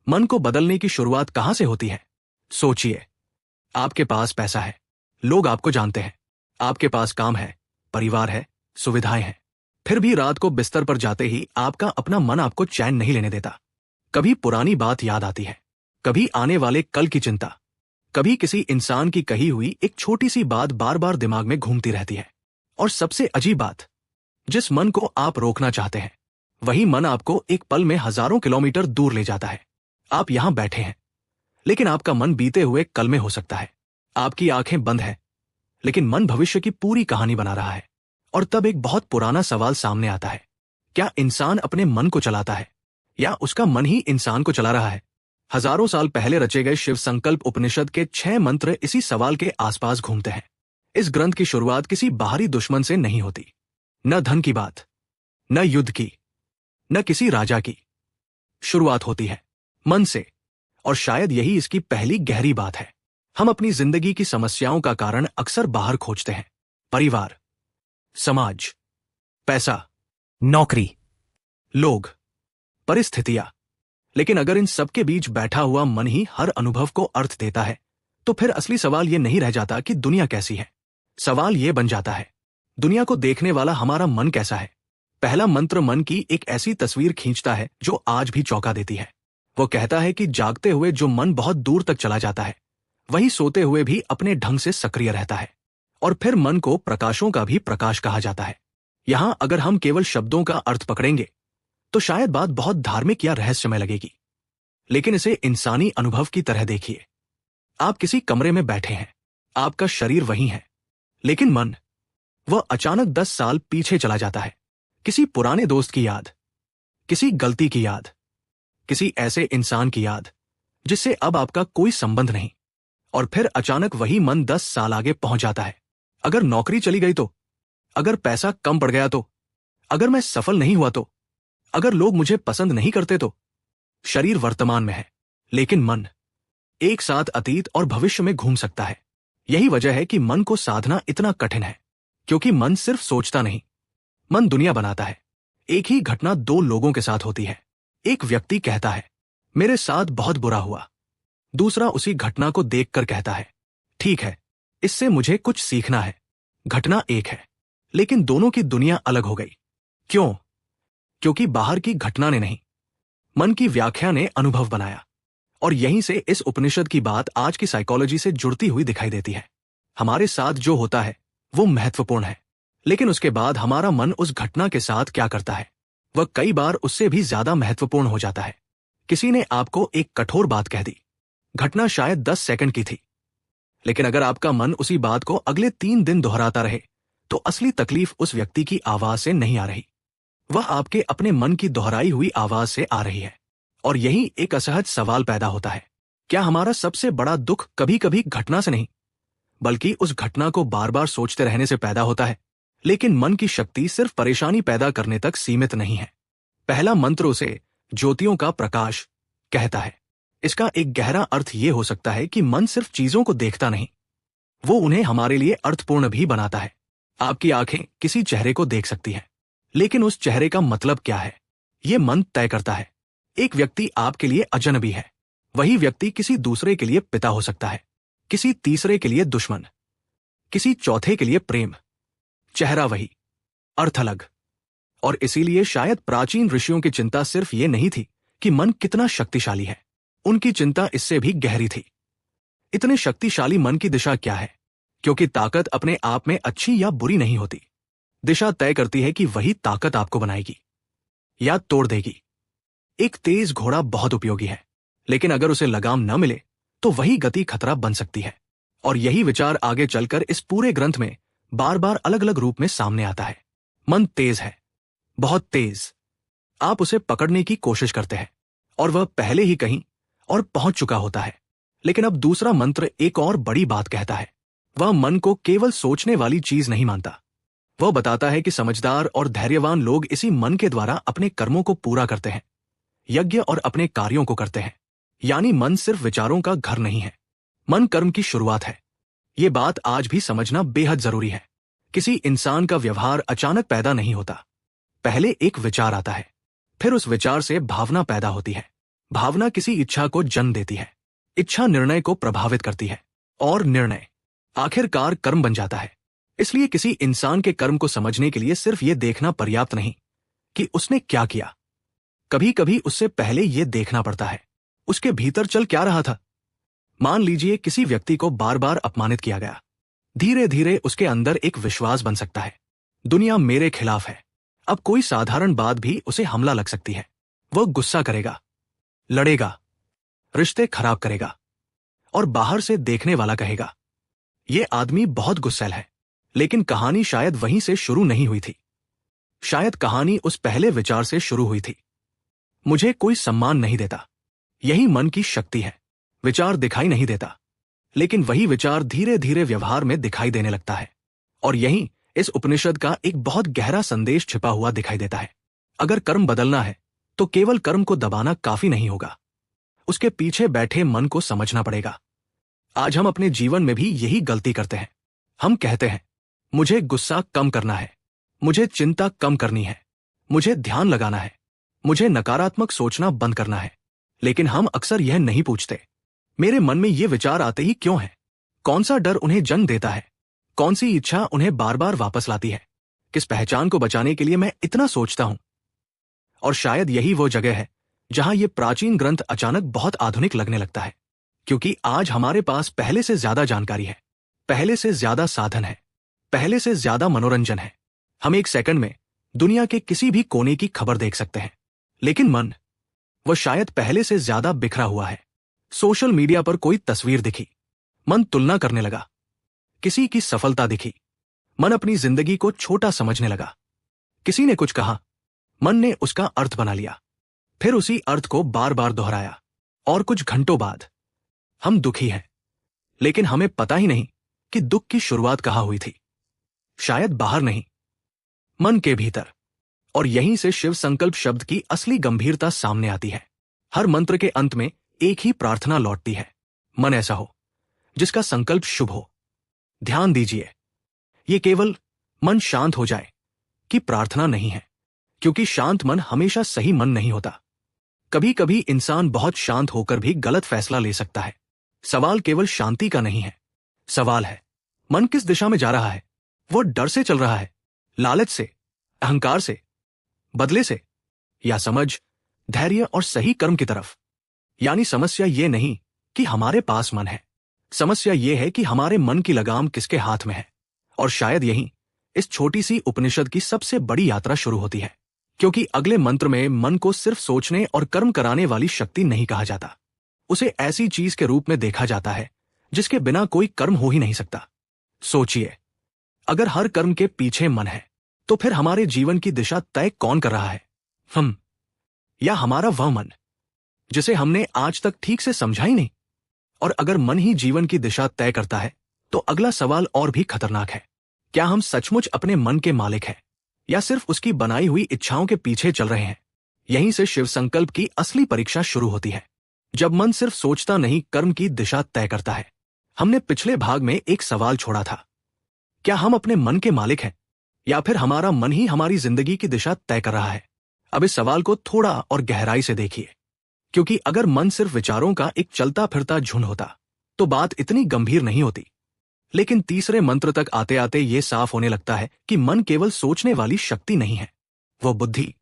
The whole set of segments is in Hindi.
मन को बदलने की शुरुआत कहां से होती है? सोचिए, आपके पास पैसा है, लोग आपको जानते हैं, आपके पास काम है, परिवार है, सुविधाएं हैं। फिर भी रात को बिस्तर पर जाते ही आपका अपना मन आपको चैन नहीं लेने देता। कभी पुरानी बात याद आती है, कभी आने वाले कल की चिंता, कभी किसी इंसान की कही हुई एक छोटी सी बात बार बार दिमाग में घूमती रहती है। और सबसे अजीब बात, जिस मन को आप रोकना चाहते हैं वही मन आपको एक पल में हजारों किलोमीटर दूर ले जाता है। आप यहां बैठे हैं, लेकिन आपका मन बीते हुए कल में हो सकता है। आपकी आंखें बंद हैं, लेकिन मन भविष्य की पूरी कहानी बना रहा है। और तब एक बहुत पुराना सवाल सामने आता है, क्या इंसान अपने मन को चलाता है या उसका मन ही इंसान को चला रहा है? हजारों साल पहले रचे गए शिव संकल्प उपनिषद के 6 मंत्र इसी सवाल के आसपास घूमते हैं। इस ग्रंथ की शुरुआत किसी बाहरी दुश्मन से नहीं होती, न धन की बात, न युद्ध की, न किसी राजा की। शुरुआत होती है मन से, और शायद यही इसकी पहली गहरी बात है। हम अपनी जिंदगी की समस्याओं का कारण अक्सर बाहर खोजते हैं, परिवार, समाज, पैसा, नौकरी, लोग, परिस्थितियां। लेकिन अगर इन सब के बीच बैठा हुआ मन ही हर अनुभव को अर्थ देता है, तो फिर असली सवाल यह नहीं रह जाता कि दुनिया कैसी है। सवाल यह बन जाता है, दुनिया को देखने वाला हमारा मन कैसा है? पहला मंत्र मन की एक ऐसी तस्वीर खींचता है जो आज भी चौंका देती है। वो कहता है कि जागते हुए जो मन बहुत दूर तक चला जाता है, वही सोते हुए भी अपने ढंग से सक्रिय रहता है। और फिर मन को प्रकाशों का भी प्रकाश कहा जाता है। यहां अगर हम केवल शब्दों का अर्थ पकड़ेंगे तो शायद बात बहुत धार्मिक या रहस्यमय लगेगी, लेकिन इसे इंसानी अनुभव की तरह देखिए। आप किसी कमरे में बैठे हैं, आपका शरीर वही है, लेकिन मन, वह अचानक 10 साल पीछे चला जाता है। किसी पुराने दोस्त की याद, किसी गलती की याद, किसी ऐसे इंसान की याद जिससे अब आपका कोई संबंध नहीं। और फिर अचानक वही मन 10 साल आगे पहुंच जाता है। अगर नौकरी चली गई तो, अगर पैसा कम पड़ गया तो, अगर मैं सफल नहीं हुआ तो, अगर लोग मुझे पसंद नहीं करते तो। शरीर वर्तमान में है, लेकिन मन एक साथ अतीत और भविष्य में घूम सकता है। यही वजह है कि मन को साधना इतना कठिन है, क्योंकि मन सिर्फ सोचता नहीं, मन दुनिया बनाता है। एक ही घटना 2 लोगों के साथ होती है। एक व्यक्ति कहता है, मेरे साथ बहुत बुरा हुआ। दूसरा उसी घटना को देखकर कहता है, ठीक है, इससे मुझे कुछ सीखना है। घटना एक है, लेकिन दोनों की दुनिया अलग हो गई। क्यों? क्योंकि बाहर की घटना ने नहीं, मन की व्याख्या ने अनुभव बनाया। और यहीं से इस उपनिषद की बात आज की साइकोलॉजी से जुड़ती हुई दिखाई देती है। हमारे साथ जो होता है वो महत्वपूर्ण है, लेकिन उसके बाद हमारा मन उस घटना के साथ क्या करता है, वह कई बार उससे भी ज्यादा महत्वपूर्ण हो जाता है। किसी ने आपको एक कठोर बात कह दी, घटना शायद 10 सेकंड की थी, लेकिन अगर आपका मन उसी बात को अगले 3 दिन दोहराता रहे, तो असली तकलीफ उस व्यक्ति की आवाज से नहीं आ रही, वह आपके अपने मन की दोहराई हुई आवाज से आ रही है। और यही एक असहज सवाल पैदा होता है, क्या हमारा सबसे बड़ा दुख कभी कभी घटना से नहीं, बल्कि उस घटना को बार बार सोचते रहने से पैदा होता है? लेकिन मन की शक्ति सिर्फ परेशानी पैदा करने तक सीमित नहीं है। पहला मंत्र उसे ज्योतियों का प्रकाश कहता है। इसका एक गहरा अर्थ यह हो सकता है कि मन सिर्फ चीजों को देखता नहीं, वो उन्हें हमारे लिए अर्थपूर्ण भी बनाता है। आपकी आंखें किसी चेहरे को देख सकती हैं, लेकिन उस चेहरे का मतलब क्या है, यह मन तय करता है। एक व्यक्ति आपके लिए अजनबी है, वही व्यक्ति किसी दूसरे के लिए पिता हो सकता है, किसी तीसरे के लिए दुश्मन, किसी चौथे के लिए प्रेम। चेहरा वही, अर्थ अलग। और इसीलिए शायद प्राचीन ऋषियों की चिंता सिर्फ ये नहीं थी कि मन कितना शक्तिशाली है, उनकी चिंता इससे भी गहरी थी, इतने शक्तिशाली मन की दिशा क्या है? क्योंकि ताकत अपने आप में अच्छी या बुरी नहीं होती, दिशा तय करती है कि वही ताकत आपको बनाएगी या तोड़ देगी। एक तेज घोड़ा बहुत उपयोगी है, लेकिन अगर उसे लगाम न मिले तो वही गति खतरा बन सकती है। और यही विचार आगे चलकर इस पूरे ग्रंथ में बार बार अलग अलग रूप में सामने आता है। मन तेज है, बहुत तेज। आप उसे पकड़ने की कोशिश करते हैं और वह पहले ही कहीं और पहुंच चुका होता है। लेकिन अब दूसरा मंत्र एक और बड़ी बात कहता है। वह मन को केवल सोचने वाली चीज नहीं मानता, वह बताता है कि समझदार और धैर्यवान लोग इसी मन के द्वारा अपने कर्मों को पूरा करते हैं, यज्ञ और अपने कार्यों को करते हैं। यानी मन सिर्फ विचारों का घर नहीं है, मन कर्म की शुरुआत है। ये बात आज भी समझना बेहद जरूरी है। किसी इंसान का व्यवहार अचानक पैदा नहीं होता, पहले एक विचार आता है, फिर उस विचार से भावना पैदा होती है, भावना किसी इच्छा को जन्म देती है, इच्छा निर्णय को प्रभावित करती है, और निर्णय आखिरकार कर्म बन जाता है। इसलिए किसी इंसान के कर्म को समझने के लिए सिर्फ ये देखना पर्याप्त नहीं कि उसने क्या किया, कभी कभी उससे पहले ये देखना पड़ता है उसके भीतर चल क्या रहा था। मान लीजिए किसी व्यक्ति को बार बार अपमानित किया गया, धीरे धीरे उसके अंदर एक विश्वास बन सकता है, दुनिया मेरे खिलाफ है। अब कोई साधारण बात भी उसे हमला लग सकती है, वह गुस्सा करेगा, लड़ेगा, रिश्ते खराब करेगा, और बाहर से देखने वाला कहेगा यह आदमी बहुत गुस्सैल है। लेकिन कहानी शायद वहीं से शुरू नहीं हुई थी। शायद कहानी उस पहले विचार से शुरू हुई थी, मुझे कोई सम्मान नहीं देता। यही मन की शक्ति है। विचार दिखाई नहीं देता, लेकिन वही विचार धीरे धीरे व्यवहार में दिखाई देने लगता है। और यहीं इस उपनिषद का एक बहुत गहरा संदेश छिपा हुआ दिखाई देता है। अगर कर्म बदलना है तो केवल कर्म को दबाना काफी नहीं होगा, उसके पीछे बैठे मन को समझना पड़ेगा। आज हम अपने जीवन में भी यही गलती करते हैं। हम कहते हैं मुझे गुस्सा कम करना है, मुझे चिंता कम करनी है, मुझे ध्यान लगाना है, मुझे नकारात्मक सोचना बंद करना है। लेकिन हम अक्सर यह नहीं पूछते, मेरे मन में ये विचार आते ही क्यों हैं? कौन सा डर उन्हें जन्म देता है? कौन सी इच्छा उन्हें बार बार वापस लाती है? किस पहचान को बचाने के लिए मैं इतना सोचता हूं? और शायद यही वो जगह है जहां ये प्राचीन ग्रंथ अचानक बहुत आधुनिक लगने लगता है, क्योंकि आज हमारे पास पहले से ज्यादा जानकारी है, पहले से ज्यादा साधन है, पहले से ज्यादा मनोरंजन है। हम एक सेकंड में दुनिया के किसी भी कोने की खबर देख सकते हैं। लेकिन मन, वह शायद पहले से ज्यादा बिखरा हुआ है। सोशल मीडिया पर कोई तस्वीर दिखी, मन तुलना करने लगा। किसी की सफलता दिखी, मन अपनी जिंदगी को छोटा समझने लगा। किसी ने कुछ कहा, मन ने उसका अर्थ बना लिया, फिर उसी अर्थ को बार बार दोहराया। और कुछ घंटों बाद हम दुखी हैं, लेकिन हमें पता ही नहीं कि दुख की शुरुआत कहाँ हुई थी। शायद बाहर नहीं, मन के भीतर। और यहीं से शिव संकल्प शब्द की असली गंभीरता सामने आती है। हर मंत्र के अंत में एक ही प्रार्थना लौटती है, मन ऐसा हो जिसका संकल्प शुभ हो। ध्यान दीजिए, ये केवल मन शांत हो जाए कि प्रार्थना नहीं है, क्योंकि शांत मन हमेशा सही मन नहीं होता। कभी कभी इंसान बहुत शांत होकर भी गलत फैसला ले सकता है। सवाल केवल शांति का नहीं है, सवाल है मन किस दिशा में जा रहा है। वो डर से चल रहा है, लालच से, अहंकार से, बदले से, या समझ, धैर्य और सही कर्म की तरफ। यानी समस्या ये नहीं कि हमारे पास मन है, समस्या ये है कि हमारे मन की लगाम किसके हाथ में है। और शायद यही इस छोटी सी उपनिषद की सबसे बड़ी यात्रा शुरू होती है, क्योंकि अगले मंत्र में मन को सिर्फ सोचने और कर्म कराने वाली शक्ति नहीं कहा जाता। उसे ऐसी चीज के रूप में देखा जाता है जिसके बिना कोई कर्म हो ही नहीं सकता। सोचिए, अगर हर कर्म के पीछे मन है, तो फिर हमारे जीवन की दिशा तय कौन कर रहा है? हम, या हमारा वह मन जिसे हमने आज तक ठीक से समझा ही नहीं? और अगर मन ही जीवन की दिशा तय करता है, तो अगला सवाल और भी खतरनाक है। क्या हम सचमुच अपने मन के मालिक हैं, या सिर्फ उसकी बनाई हुई इच्छाओं के पीछे चल रहे हैं? यहीं से शिव संकल्प की असली परीक्षा शुरू होती है, जब मन सिर्फ सोचता नहीं, कर्म की दिशा तय करता है। हमने पिछले भाग में एक सवाल छोड़ा था, क्या हम अपने मन के मालिक हैं, या फिर हमारा मन ही हमारी जिंदगी की दिशा तय कर रहा है? अब इस सवाल को थोड़ा और गहराई से देखिए, क्योंकि अगर मन सिर्फ विचारों का एक चलता फिरता झुंड होता तो बात इतनी गंभीर नहीं होती। लेकिन तीसरे मंत्र तक आते आते ये साफ होने लगता है कि मन केवल सोचने वाली शक्ति नहीं है, वो बुद्धि,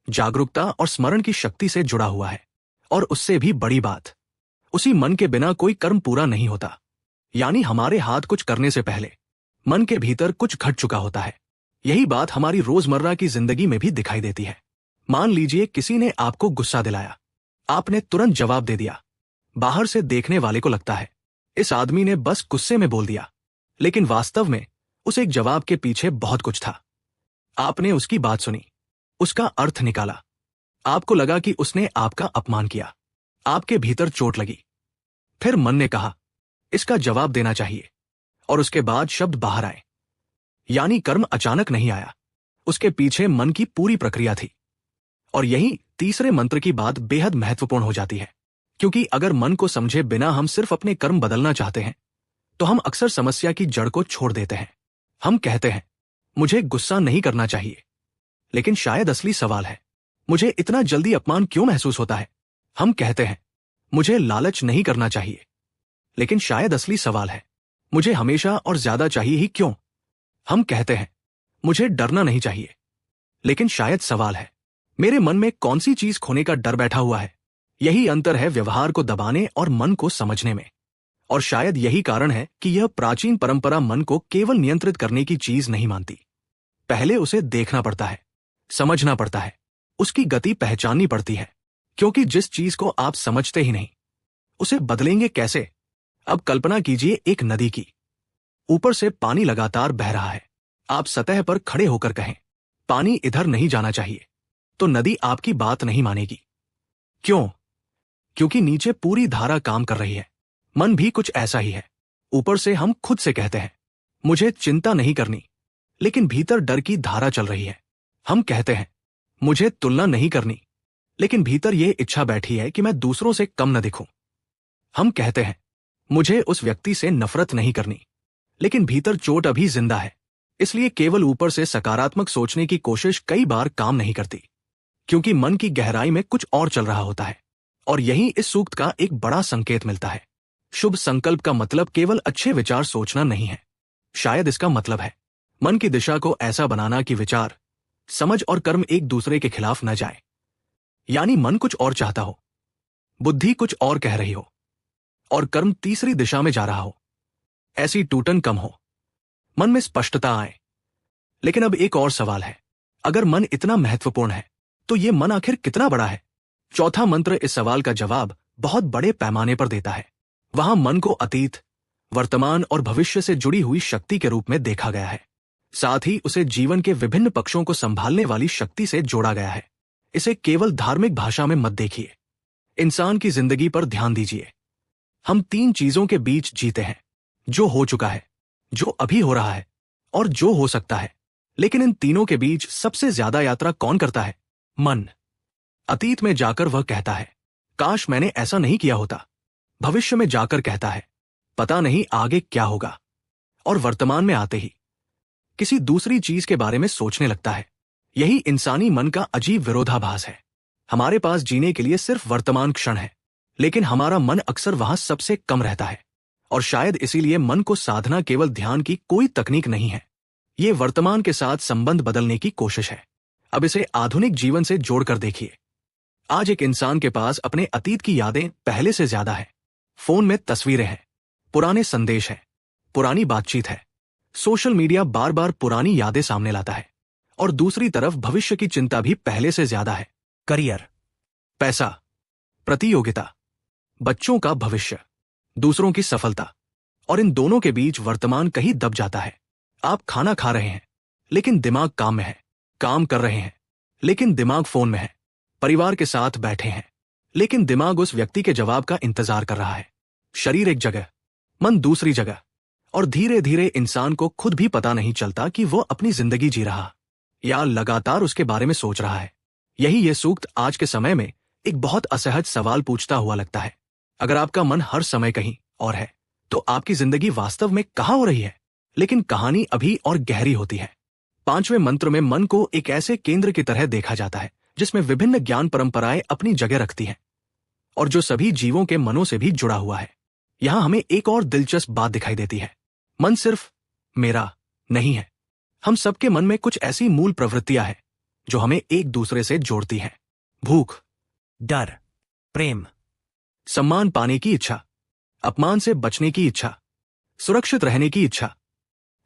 जागरूकता और स्मरण की शक्ति से जुड़ा हुआ है। और उससे भी बड़ी बात, उसी मन के बिना कोई कर्म पूरा नहीं होता। यानी हमारे हाथ कुछ करने से पहले मन के भीतर कुछ घट चुका होता है। यही बात हमारी रोजमर्रा की जिंदगी में भी दिखाई देती है। मान लीजिए किसी ने आपको गुस्सा दिलाया, आपने तुरंत जवाब दे दिया। बाहर से देखने वाले को लगता है इस आदमी ने बस गुस्से में बोल दिया, लेकिन वास्तव में उस एक जवाब के पीछे बहुत कुछ था। आपने उसकी बात सुनी, उसका अर्थ निकाला, आपको लगा कि उसने आपका अपमान किया, आपके भीतर चोट लगी। फिर मन ने कहा इसका जवाब देना चाहिए, और उसके बाद शब्द बाहर आए। यानी कर्म अचानक नहीं आया, उसके पीछे मन की पूरी प्रक्रिया थी। और यही तीसरे मंत्र की बात बेहद महत्वपूर्ण हो जाती है, क्योंकि अगर मन को समझे बिना हम सिर्फ अपने कर्म बदलना चाहते हैं, तो हम अक्सर समस्या की जड़ को छोड़ देते हैं। हम कहते हैं मुझे गुस्सा नहीं करना चाहिए, लेकिन शायद असली सवाल है मुझे इतना जल्दी अपमान क्यों महसूस होता है? हम कहते हैं मुझे लालच नहीं करना चाहिए, लेकिन शायद असली सवाल है मुझे हमेशा और ज्यादा चाहिए ही क्यों? हम कहते हैं मुझे डरना नहीं चाहिए, लेकिन शायद सवाल है मेरे मन में कौन सी चीज खोने का डर बैठा हुआ है। यही अंतर है व्यवहार को दबाने और मन को समझने में। और शायद यही कारण है कि यह प्राचीन परंपरा मन को केवल नियंत्रित करने की चीज नहीं मानती। पहले उसे देखना पड़ता है, समझना पड़ता है, उसकी गति पहचाननी पड़ती है, क्योंकि जिस चीज को आप समझते ही नहीं उसे बदलेंगे कैसे? अब कल्पना कीजिए एक नदी की। ऊपर से पानी लगातार बह रहा है। आप सतह पर खड़े होकर कहें पानी इधर नहीं जाना चाहिए, तो नदी आपकी बात नहीं मानेगी। क्यों? क्योंकि नीचे पूरी धारा काम कर रही है। मन भी कुछ ऐसा ही है। ऊपर से हम खुद से कहते हैं मुझे चिंता नहीं करनी, लेकिन भीतर डर की धारा चल रही है। हम कहते हैं मुझे तुलना नहीं करनी, लेकिन भीतर यह इच्छा बैठी है कि मैं दूसरों से कम न दिखूं। हम कहते हैं मुझे उस व्यक्ति से नफरत नहीं करनी, लेकिन भीतर चोट अभी जिंदा है। इसलिए केवल ऊपर से सकारात्मक सोचने की कोशिश कई बार काम नहीं करती, क्योंकि मन की गहराई में कुछ और चल रहा होता है। और यही इस सूक्त का एक बड़ा संकेत मिलता है। शुभ संकल्प का मतलब केवल अच्छे विचार सोचना नहीं है। शायद इसका मतलब है मन की दिशा को ऐसा बनाना कि विचार, समझ और कर्म एक दूसरे के खिलाफ न जाए। यानी मन कुछ और चाहता हो, बुद्धि कुछ और कह रही हो, और कर्म तीसरी दिशा में जा रहा हो। ऐसी टूटन कम हो, मन में स्पष्टता आए। लेकिन अब एक और सवाल है, अगर मन इतना महत्वपूर्ण है तो ये मन आखिर कितना बड़ा है? चौथा मंत्र इस सवाल का जवाब बहुत बड़े पैमाने पर देता है। वहां मन को अतीत, वर्तमान और भविष्य से जुड़ी हुई शक्ति के रूप में देखा गया है। साथ ही उसे जीवन के विभिन्न पक्षों को संभालने वाली शक्ति से जोड़ा गया है। इसे केवल धार्मिक भाषा में मत देखिए, इंसान की जिंदगी पर ध्यान दीजिए। हम तीन चीजों के बीच जीते हैं, जो हो चुका है, जो अभी हो रहा है और जो हो सकता है। लेकिन इन तीनों के बीच सबसे ज्यादा यात्रा कौन करता है? मन। अतीत में जाकर वह कहता है काश मैंने ऐसा नहीं किया होता। भविष्य में जाकर कहता है पता नहीं आगे क्या होगा। और वर्तमान में आते ही किसी दूसरी चीज के बारे में सोचने लगता है। यही इंसानी मन का अजीब विरोधाभास है। हमारे पास जीने के लिए सिर्फ वर्तमान क्षण है, लेकिन हमारा मन अक्सर वहां सबसे कम रहता है। और शायद इसीलिए मन को साधना केवल ध्यान की कोई तकनीक नहीं है, ये वर्तमान के साथ संबंध बदलने की कोशिश है। अब इसे आधुनिक जीवन से जोड़कर देखिए। आज एक इंसान के पास अपने अतीत की यादें पहले से ज्यादा है। फोन में तस्वीरें हैं, पुराने संदेश हैं, पुरानी बातचीत है। सोशल मीडिया बार बार पुरानी यादें सामने लाता है। और दूसरी तरफ भविष्य की चिंता भी पहले से ज्यादा है। करियर, पैसा, प्रतियोगिता, बच्चों का भविष्य, दूसरों की सफलता। और इन दोनों के बीच वर्तमान कहीं दब जाता है। आप खाना खा रहे हैं, लेकिन दिमाग काम में है। काम कर रहे हैं, लेकिन दिमाग फोन में है। परिवार के साथ बैठे हैं, लेकिन दिमाग उस व्यक्ति के जवाब का इंतजार कर रहा है। शरीर एक जगह, मन दूसरी जगह। और धीरे धीरे इंसान को खुद भी पता नहीं चलता कि वो अपनी जिंदगी जी रहा या लगातार उसके बारे में सोच रहा है। यही ये सूक्त आज के समय में एक बहुत असहज सवाल पूछता हुआ लगता है। अगर आपका मन हर समय कहीं और है, तो आपकी जिंदगी वास्तव में कहाँ हो रही है? लेकिन कहानी अभी और गहरी होती है। पांचवें मंत्र में मन को एक ऐसे केंद्र की तरह देखा जाता है जिसमें विभिन्न ज्ञान परंपराएं अपनी जगह रखती हैं, और जो सभी जीवों के मनों से भी जुड़ा हुआ है। यहां हमें एक और दिलचस्प बात दिखाई देती है। मन सिर्फ मेरा नहीं है। हम सबके मन में कुछ ऐसी मूल प्रवृत्तियां हैं जो हमें एक दूसरे से जोड़ती हैं। भूख, डर, प्रेम, सम्मान पाने की इच्छा, अपमान से बचने की इच्छा, सुरक्षित रहने की इच्छा,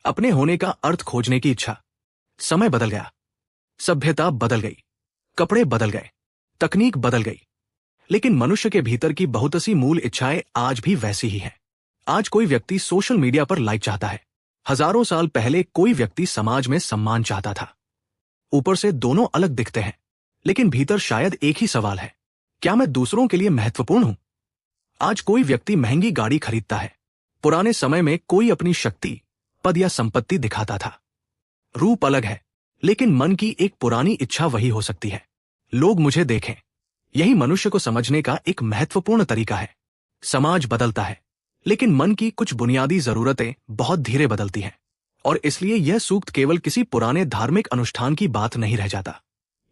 अपने होने का अर्थ खोजने की इच्छा। समय बदल गया, सभ्यता बदल गई, कपड़े बदल गए, तकनीक बदल गई, लेकिन मनुष्य के भीतर की बहुत सी मूल इच्छाएं आज भी वैसी ही हैं। आज कोई व्यक्ति सोशल मीडिया पर लाइक चाहता है। हजारों साल पहले कोई व्यक्ति समाज में सम्मान चाहता था। ऊपर से दोनों अलग दिखते हैं, लेकिन भीतर शायद एक ही सवाल है, क्या मैं दूसरों के लिए महत्वपूर्ण हूं? आज कोई व्यक्ति महंगी गाड़ी खरीदता है। पुराने समय में कोई अपनी शक्ति, पद या संपत्ति दिखाता था। रूप अलग है, लेकिन मन की एक पुरानी इच्छा वही हो सकती है, लोग मुझे देखें। यही मनुष्य को समझने का एक महत्वपूर्ण तरीका है। समाज बदलता है, लेकिन मन की कुछ बुनियादी जरूरतें बहुत धीरे बदलती हैं। और इसलिए यह सूक्त केवल किसी पुराने धार्मिक अनुष्ठान की बात नहीं रह जाता।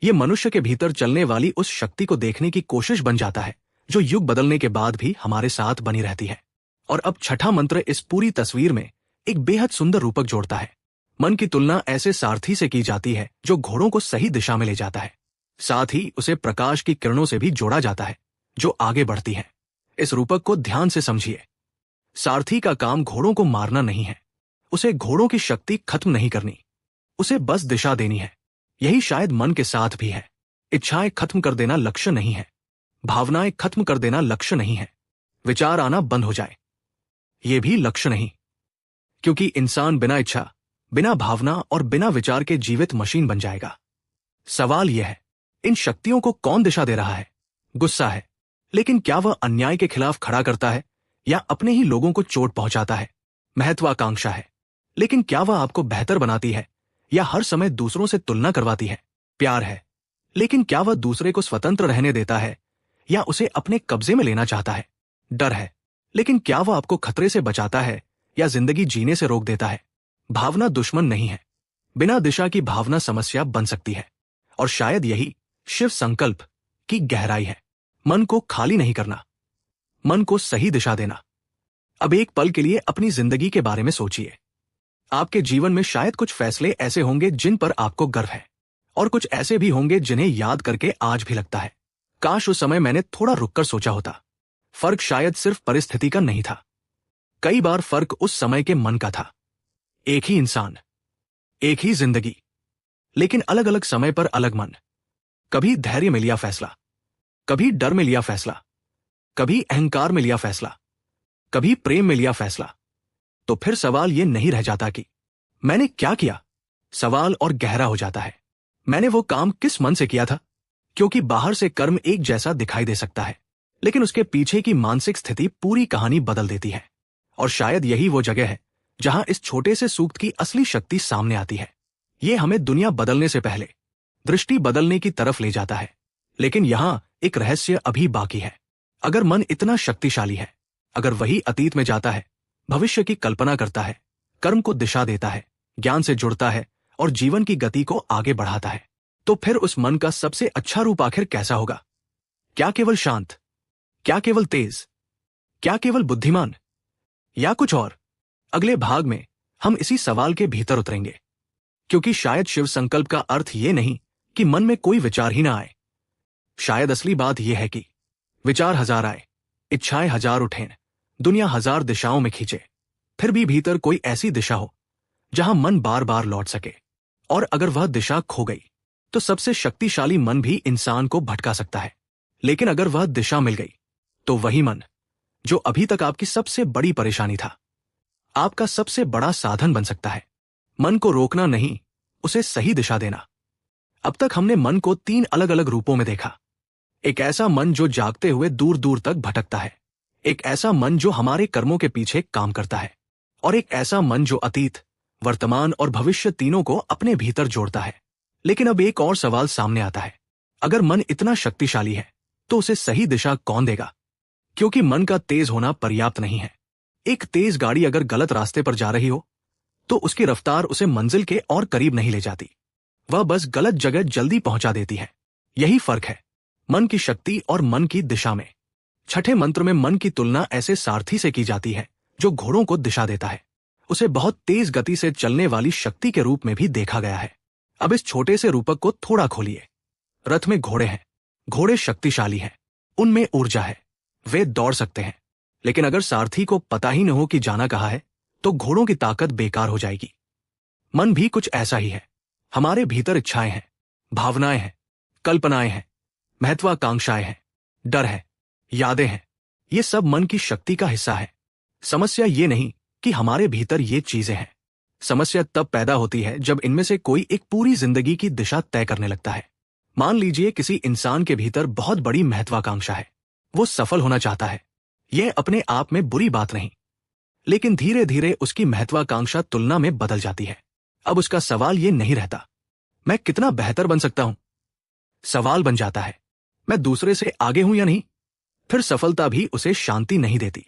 यह मनुष्य के भीतर चलने वाली उस शक्ति को देखने की कोशिश बन जाता है जो युग बदलने के बाद भी हमारे साथ बनी रहती है। और अब छठा मंत्र इस पूरी तस्वीर में एक बेहद सुंदर रूपक जोड़ता है। मन की तुलना ऐसे सारथी से की जाती है जो घोड़ों को सही दिशा में ले जाता है। साथ ही उसे प्रकाश की किरणों से भी जोड़ा जाता है जो आगे बढ़ती है। इस रूपक को ध्यान से समझिए। सारथी का काम घोड़ों को मारना नहीं है, उसे घोड़ों की शक्ति खत्म नहीं करनी, उसे बस दिशा देनी है। यही शायद मन के साथ भी है। इच्छाएं खत्म कर देना लक्ष्य नहीं है, भावनाएं खत्म कर देना लक्ष्य नहीं है, विचार आना बंद हो जाए ये भी लक्ष्य नहीं। क्योंकि इंसान बिना इच्छा, बिना भावना और बिना विचार के जीवित मशीन बन जाएगा। सवाल यह है, इन शक्तियों को कौन दिशा दे रहा है? गुस्सा है, लेकिन क्या वह अन्याय के खिलाफ खड़ा करता है या अपने ही लोगों को चोट पहुंचाता है? महत्वाकांक्षा है, लेकिन क्या वह आपको बेहतर बनाती है या हर समय दूसरों से तुलना करवाती है? प्यार है, लेकिन क्या वह दूसरे को स्वतंत्र रहने देता है या उसे अपने कब्जे में लेना चाहता है? डर है, लेकिन क्या वह आपको खतरे से बचाता है या जिंदगी जीने से रोक देता है? भावना दुश्मन नहीं है, बिना दिशा की भावना समस्या बन सकती है। और शायद यही शिव संकल्प की गहराई है। मन को खाली नहीं करना, मन को सही दिशा देना। अब एक पल के लिए अपनी जिंदगी के बारे में सोचिए। आपके जीवन में शायद कुछ फैसले ऐसे होंगे जिन पर आपको गर्व है, और कुछ ऐसे भी होंगे जिन्हें याद करके आज भी लगता है, काश उस समय मैंने थोड़ा रुककर सोचा होता। फर्क शायद सिर्फ परिस्थिति का नहीं था, कई बार फर्क उस समय के मन का था। एक ही इंसान, एक ही जिंदगी, लेकिन अलग अलग समय पर अलग मन। कभी धैर्य में लिया फैसला, कभी डर में लिया फैसला, कभी अहंकार में लिया फैसला, कभी प्रेम में लिया फैसला। तो फिर सवाल यह नहीं रह जाता कि मैंने क्या किया, सवाल और गहरा हो जाता है, मैंने वो काम किस मन से किया था? क्योंकि बाहर से कर्म एक जैसा दिखाई दे सकता है, लेकिन उसके पीछे की मानसिक स्थिति पूरी कहानी बदल देती है। और शायद यही वो जगह है जहां इस छोटे से सूक्त की असली शक्ति सामने आती है। ये हमें दुनिया बदलने से पहले दृष्टि बदलने की तरफ ले जाता है। लेकिन यहां एक रहस्य अभी बाकी है। अगर मन इतना शक्तिशाली है, अगर वही अतीत में जाता है, भविष्य की कल्पना करता है, कर्म को दिशा देता है, ज्ञान से जुड़ता है और जीवन की गति को आगे बढ़ाता है, तो फिर उस मन का सबसे अच्छा रूप आखिर कैसा होगा? क्या केवल शांत? क्या केवल तेज? क्या केवल बुद्धिमान? या कुछ और? अगले भाग में हम इसी सवाल के भीतर उतरेंगे, क्योंकि शायद शिव संकल्प का अर्थ ये नहीं कि मन में कोई विचार ही ना आए। शायद असली बात यह है कि विचार हजार आए, इच्छाएं हजार उठें, दुनिया हजार दिशाओं में खींचे, फिर भी भीतर कोई ऐसी दिशा हो जहां मन बार बार लौट सके। और अगर वह दिशा खो गई तो सबसे शक्तिशाली मन भी इंसान को भटका सकता है। लेकिन अगर वह दिशा मिल गई तो वही मन, जो अभी तक आपकी सबसे बड़ी परेशानी था, आपका सबसे बड़ा साधन बन सकता है। मन को रोकना नहीं, उसे सही दिशा देना। अब तक हमने मन को 3 अलग अलग रूपों में देखा। एक ऐसा मन जो जागते हुए दूर दूर तक भटकता है, एक ऐसा मन जो हमारे कर्मों के पीछे काम करता है, और एक ऐसा मन जो अतीत, वर्तमान और भविष्य तीनों को अपने भीतर जोड़ता है। लेकिन अब एक और सवाल सामने आता है, अगर मन इतना शक्तिशाली है तो उसे सही दिशा कौन देगा? क्योंकि मन का तेज होना पर्याप्त नहीं है। एक तेज गाड़ी अगर गलत रास्ते पर जा रही हो तो उसकी रफ्तार उसे मंजिल के और करीब नहीं ले जाती, वह बस गलत जगह जल्दी पहुंचा देती है। यही फर्क है मन की शक्ति और मन की दिशा में। छठे मंत्र में मन की तुलना ऐसे सारथी से की जाती है जो घोड़ों को दिशा देता है। उसे बहुत तेज गति से चलने वाली शक्ति के रूप में भी देखा गया है। अब इस छोटे से रूपक को थोड़ा खोलिए। रथ में घोड़े हैं, घोड़े शक्तिशाली हैं, उनमें ऊर्जा है, वे दौड़ सकते हैं। लेकिन अगर सारथी को पता ही न हो कि जाना कहाँ है तो घोड़ों की ताकत बेकार हो जाएगी। मन भी कुछ ऐसा ही है। हमारे भीतर इच्छाएं हैं, भावनाएं हैं, कल्पनाएं हैं, महत्वाकांक्षाएं हैं, डर है, यादें हैं। ये सब मन की शक्ति का हिस्सा है। समस्या ये नहीं कि हमारे भीतर ये चीजें हैं, समस्या तब पैदा होती है जब इनमें से कोई एक पूरी जिंदगी की दिशा तय करने लगता है। मान लीजिए किसी इंसान के भीतर बहुत बड़ी महत्वाकांक्षा है, वो सफल होना चाहता है। यह अपने आप में बुरी बात नहीं, लेकिन धीरे धीरे उसकी महत्वाकांक्षा तुलना में बदल जाती है। अब उसका सवाल ये नहीं रहता मैं कितना बेहतर बन सकता हूं, सवाल बन जाता है मैं दूसरे से आगे हूं या नहीं। फिर सफलता भी उसे शांति नहीं देती।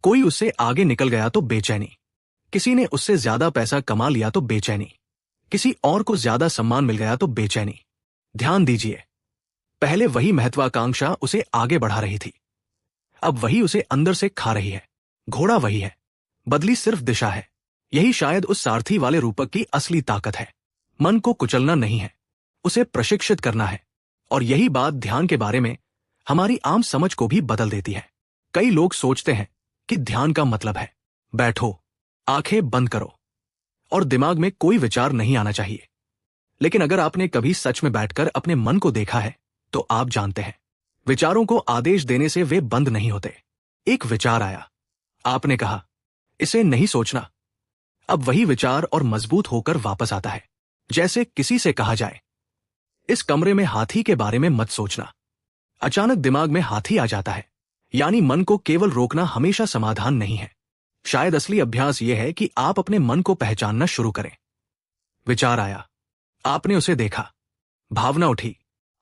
कोई उससे आगे निकल गया तो बेचैनी, किसी ने उससे ज्यादा पैसा कमा लिया तो बेचैनी, किसी और को ज्यादा सम्मान मिल गया तो बेचैनी। ध्यान दीजिए, पहले वही महत्वाकांक्षा उसे आगे बढ़ा रही थी, अब वही उसे अंदर से खा रही है। घोड़ा वही है, बदली सिर्फ दिशा है। यही शायद उस सारथी वाले रूपक की असली ताकत है। मन को कुचलना नहीं है, उसे प्रशिक्षित करना है। और यही बात ध्यान के बारे में हमारी आम समझ को भी बदल देती है। कई लोग सोचते हैं कि ध्यान का मतलब है बैठो, आंखें बंद करो और दिमाग में कोई विचार नहीं आना चाहिए। लेकिन अगर आपने कभी सच में बैठकर अपने मन को देखा है तो आप जानते हैं, विचारों को आदेश देने से वे बंद नहीं होते। एक विचार आया, आपने कहा इसे नहीं सोचना, अब वही विचार और मजबूत होकर वापस आता है। जैसे किसी से कहा जाए, इस कमरे में हाथी के बारे में मत सोचना, अचानक दिमाग में हाथी आ जाता है। यानी मन को केवल रोकना हमेशा समाधान नहीं है। शायद असली अभ्यास यह है कि आप अपने मन को पहचानना शुरू करें। विचार आया, आपने उसे देखा। भावना उठी,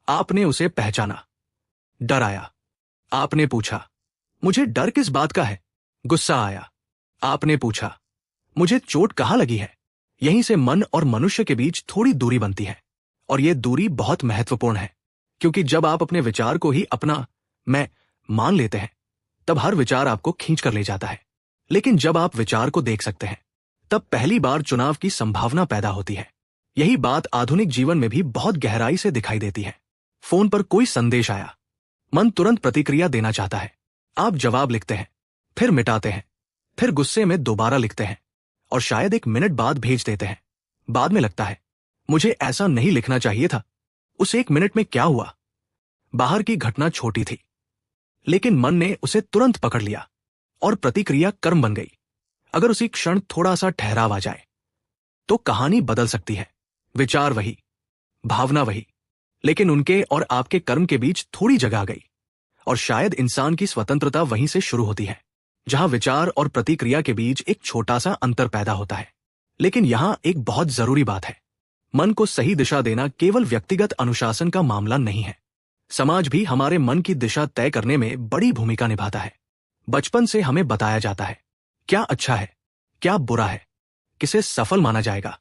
आपने उसे पहचाना। डर आया, आपने पूछा मुझे डर किस बात का है। गुस्सा आया, आपने पूछा मुझे चोट कहाँ लगी है। यहीं से मन और मनुष्य के बीच थोड़ी दूरी बनती है। और यह दूरी बहुत महत्वपूर्ण है, क्योंकि जब आप अपने विचार को ही अपना मैं मान लेते हैं, तब हर विचार आपको खींच कर ले जाता है। लेकिन जब आप विचार को देख सकते हैं, तब पहली बार चुनाव की संभावना पैदा होती है। यही बात आधुनिक जीवन में भी बहुत गहराई से दिखाई देती है। फोन पर कोई संदेश आया, मन तुरंत प्रतिक्रिया देना चाहता है। आप जवाब लिखते हैं, फिर मिटाते हैं, फिर गुस्से में दोबारा लिखते हैं और शायद 1 मिनट बाद भेज देते हैं। बाद में लगता है मुझे ऐसा नहीं लिखना चाहिए था। उस 1 मिनट में क्या हुआ? बाहर की घटना छोटी थी, लेकिन मन ने उसे तुरंत पकड़ लिया और प्रतिक्रिया कर्म बन गई। अगर उसी क्षण थोड़ा सा ठहराव आ जाए तो कहानी बदल सकती है। विचार वही, भावना वही, लेकिन उनके और आपके कर्म के बीच थोड़ी जगह आ गई। और शायद इंसान की स्वतंत्रता वहीं से शुरू होती है, जहां विचार और प्रतिक्रिया के बीच एक छोटा सा अंतर पैदा होता है। लेकिन यहां एक बहुत जरूरी बात है, मन को सही दिशा देना केवल व्यक्तिगत अनुशासन का मामला नहीं है। समाज भी हमारे मन की दिशा तय करने में बड़ी भूमिका निभाता है। बचपन से हमें बताया जाता है क्या अच्छा है, क्या बुरा है, किसे सफल माना जाएगा,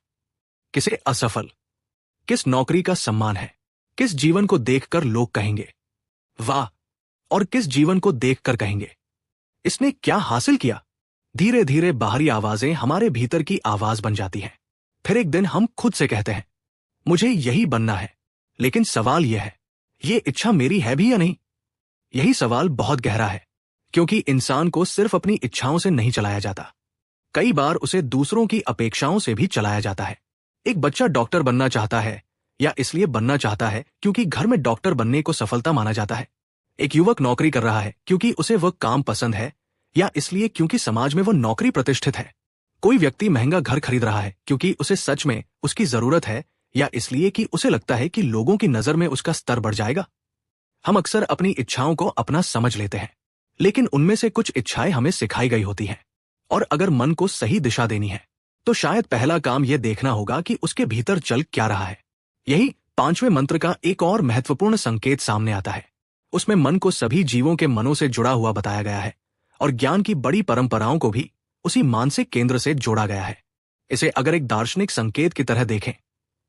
किसे असफल, किस नौकरी का सम्मान है, किस जीवन को देखकर लोग कहेंगे वाह, और किस जीवन को देखकर कहेंगे इसने क्या हासिल किया। धीरे धीरे बाहरी आवाजें हमारे भीतर की आवाज बन जाती हैं। फिर एक दिन हम खुद से कहते हैं मुझे यही बनना है। लेकिन सवाल यह है, ये इच्छा मेरी है भी या नहीं? यही सवाल बहुत गहरा है, क्योंकि इंसान को सिर्फ अपनी इच्छाओं से नहीं चलाया जाता, कई बार उसे दूसरों की अपेक्षाओं से भी चलाया जाता है। एक बच्चा डॉक्टर बनना चाहता है या इसलिए बनना चाहता है क्योंकि घर में डॉक्टर बनने को सफलता माना जाता है। एक युवक नौकरी कर रहा है क्योंकि उसे वह काम पसंद है या इसलिए क्योंकि समाज में वो नौकरी प्रतिष्ठित है। कोई व्यक्ति महंगा घर खरीद रहा है क्योंकि उसे सच में उसकी जरूरत है या इसलिए कि उसे लगता है कि लोगों की नजर में उसका स्तर बढ़ जाएगा। हम अक्सर अपनी इच्छाओं को अपना समझ लेते हैं, लेकिन उनमें से कुछ इच्छाएं हमें सिखाई गई होती हैं। और अगर मन को सही दिशा देनी है तो शायद पहला काम यह देखना होगा कि उसके भीतर चल क्या रहा है। यही 5वें मंत्र का एक और महत्वपूर्ण संकेत सामने आता है। उसमें मन को सभी जीवों के मनों से जुड़ा हुआ बताया गया है और ज्ञान की बड़ी परंपराओं को भी उसी मानसिक केंद्र से जोड़ा गया है। इसे अगर एक दार्शनिक संकेत की तरह देखें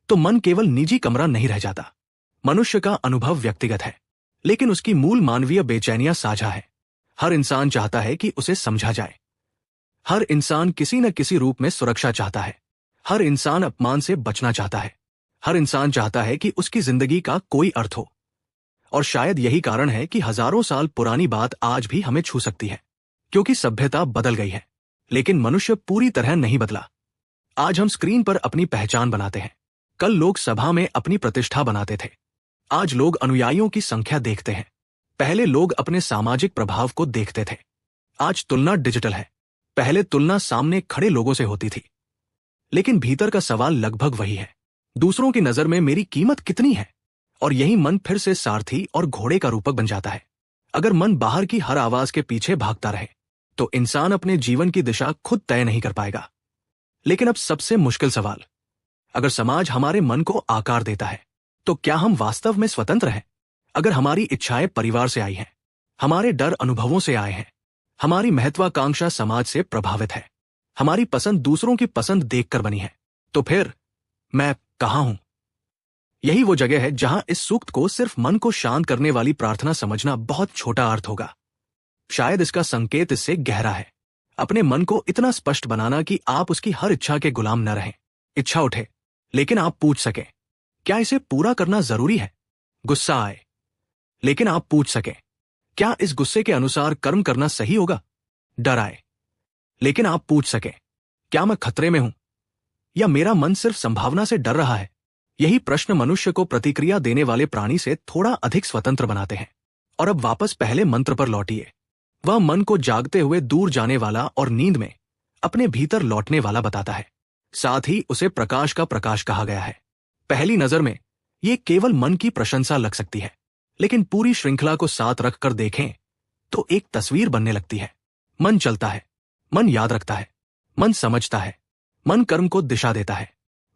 तो मन केवल निजी कमरा नहीं रह जाता। मनुष्य का अनुभव व्यक्तिगत है, लेकिन उसकी मूल मानवीय बेचैनियां साझा है। हर इंसान चाहता है कि उसे समझा जाए। हर इंसान किसी न किसी रूप में सुरक्षा चाहता है। हर इंसान अपमान से बचना चाहता है। हर इंसान चाहता है कि उसकी जिंदगी का कोई अर्थ हो। और शायद यही कारण है कि हजारों साल पुरानी बात आज भी हमें छू सकती है, क्योंकि सभ्यता बदल गई है, लेकिन मनुष्य पूरी तरह नहीं बदला। आज हम स्क्रीन पर अपनी पहचान बनाते हैं, कल लोग सभा में अपनी प्रतिष्ठा बनाते थे। आज लोग अनुयायियों की संख्या देखते हैं, पहले लोग अपने सामाजिक प्रभाव को देखते थे। आज तुलना डिजिटल है, पहले तुलना सामने खड़े लोगों से होती थी। लेकिन भीतर का सवाल लगभग वही है, दूसरों की नजर में मेरी कीमत कितनी है? और यही मन फिर से सारथी और घोड़े का रूपक बन जाता है। अगर मन बाहर की हर आवाज के पीछे भागता रहे तो इंसान अपने जीवन की दिशा खुद तय नहीं कर पाएगा। लेकिन अब सबसे मुश्किल सवाल, अगर समाज हमारे मन को आकार देता है तो क्या हम वास्तव में स्वतंत्र हैं? अगर हमारी इच्छाएं परिवार से आई हैं, हमारे डर अनुभवों से आए हैं, हमारी महत्वाकांक्षा समाज से प्रभावित है, हमारी पसंद दूसरों की पसंद देखकर बनी है, तो फिर मैं कहां हूं? यही वो जगह है जहां इस सूक्त को सिर्फ मन को शांत करने वाली प्रार्थना समझना बहुत छोटा अर्थ होगा। शायद इसका संकेत इससे गहरा है। अपने मन को इतना स्पष्ट बनाना कि आप उसकी हर इच्छा के गुलाम न रहें। इच्छा उठे, लेकिन आप पूछ सकें, क्या इसे पूरा करना जरूरी है? गुस्सा आए, लेकिन आप पूछ सकें, क्या इस गुस्से के अनुसार कर्म करना सही होगा? डर आए, लेकिन आप पूछ सकें, क्या मैं खतरे में हूं या मेरा मन सिर्फ संभावना से डर रहा है? यही प्रश्न मनुष्य को प्रतिक्रिया देने वाले प्राणी से थोड़ा अधिक स्वतंत्र बनाते हैं। और अब वापस पहले मंत्र पर लौटिए। वह मन को जागते हुए दूर जाने वाला और नींद में अपने भीतर लौटने वाला बताता है। साथ ही उसे प्रकाश का प्रकाश कहा गया है। पहली नजर में यह केवल मन की प्रशंसा लग सकती है, लेकिन पूरी श्रृंखला को साथ रखकर देखें तो एक तस्वीर बनने लगती है। मन चलता है, मन याद रखता है, मन समझता है, मन कर्म को दिशा देता है,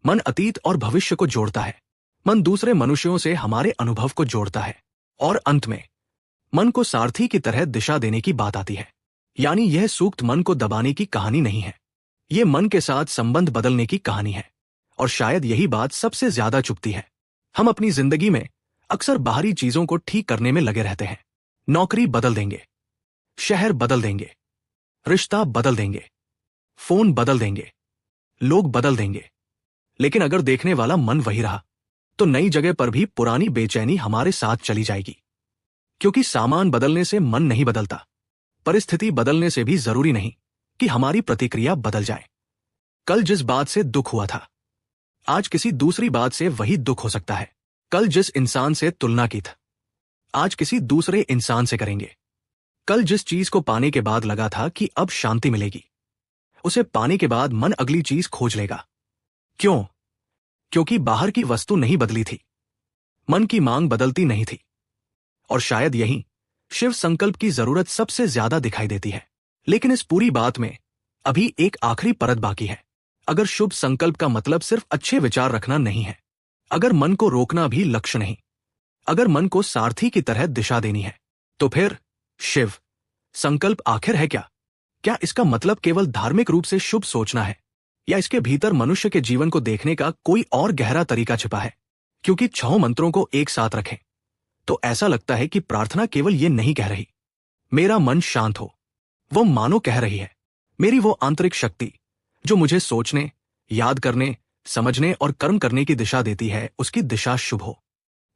मन अतीत और भविष्य को जोड़ता है, मन दूसरे मनुष्यों से हमारे अनुभव को जोड़ता है, और अंत में मन को सारथी की तरह दिशा देने की बात आती है। यानी यह सूक्त मन को दबाने की कहानी नहीं है, यह मन के साथ संबंध बदलने की कहानी है। और शायद यही बात सबसे ज्यादा चुभती है। हम अपनी जिंदगी में अक्सर बाहरी चीजों को ठीक करने में लगे रहते हैं। नौकरी बदल देंगे, शहर बदल देंगे, रिश्ता बदल देंगे, फोन बदल देंगे, लोग बदल देंगे, लेकिन अगर देखने वाला मन वही रहा तो नई जगह पर भी पुरानी बेचैनी हमारे साथ चली जाएगी। क्योंकि सामान बदलने से मन नहीं बदलता, परिस्थिति बदलने से भी जरूरी नहीं कि हमारी प्रतिक्रिया बदल जाए। कल जिस बात से दुख हुआ था, आज किसी दूसरी बात से वही दुख हो सकता है। कल जिस इंसान से तुलना की थी, आज किसी दूसरे इंसान से करेंगे। कल जिस चीज को पाने के बाद लगा था कि अब शांति मिलेगी, उसे पाने के बाद मन अगली चीज खोज लेगा। क्यों? क्योंकि बाहर की वस्तु नहीं बदली थी, मन की मांग बदलती नहीं थी। और शायद यही शिव संकल्प की जरूरत सबसे ज्यादा दिखाई देती है। लेकिन इस पूरी बात में अभी एक आखिरी परत बाकी है। अगर शुभ संकल्प का मतलब सिर्फ अच्छे विचार रखना नहीं है, अगर मन को रोकना भी लक्ष्य नहीं, अगर मन को सारथी की तरह दिशा देनी है, तो फिर शिव संकल्प आखिर है क्या? क्या इसका मतलब केवल धार्मिक रूप से शुभ सोचना है, या इसके भीतर मनुष्य के जीवन को देखने का कोई और गहरा तरीका छिपा है? क्योंकि 6 मंत्रों को एक साथ रखें तो ऐसा लगता है कि प्रार्थना केवल ये नहीं कह रही, मेरा मन शांत हो। वो मानो कह रही है, मेरी वो आंतरिक शक्ति जो मुझे सोचने, याद करने, समझने और कर्म करने की दिशा देती है, उसकी दिशा शुभ हो।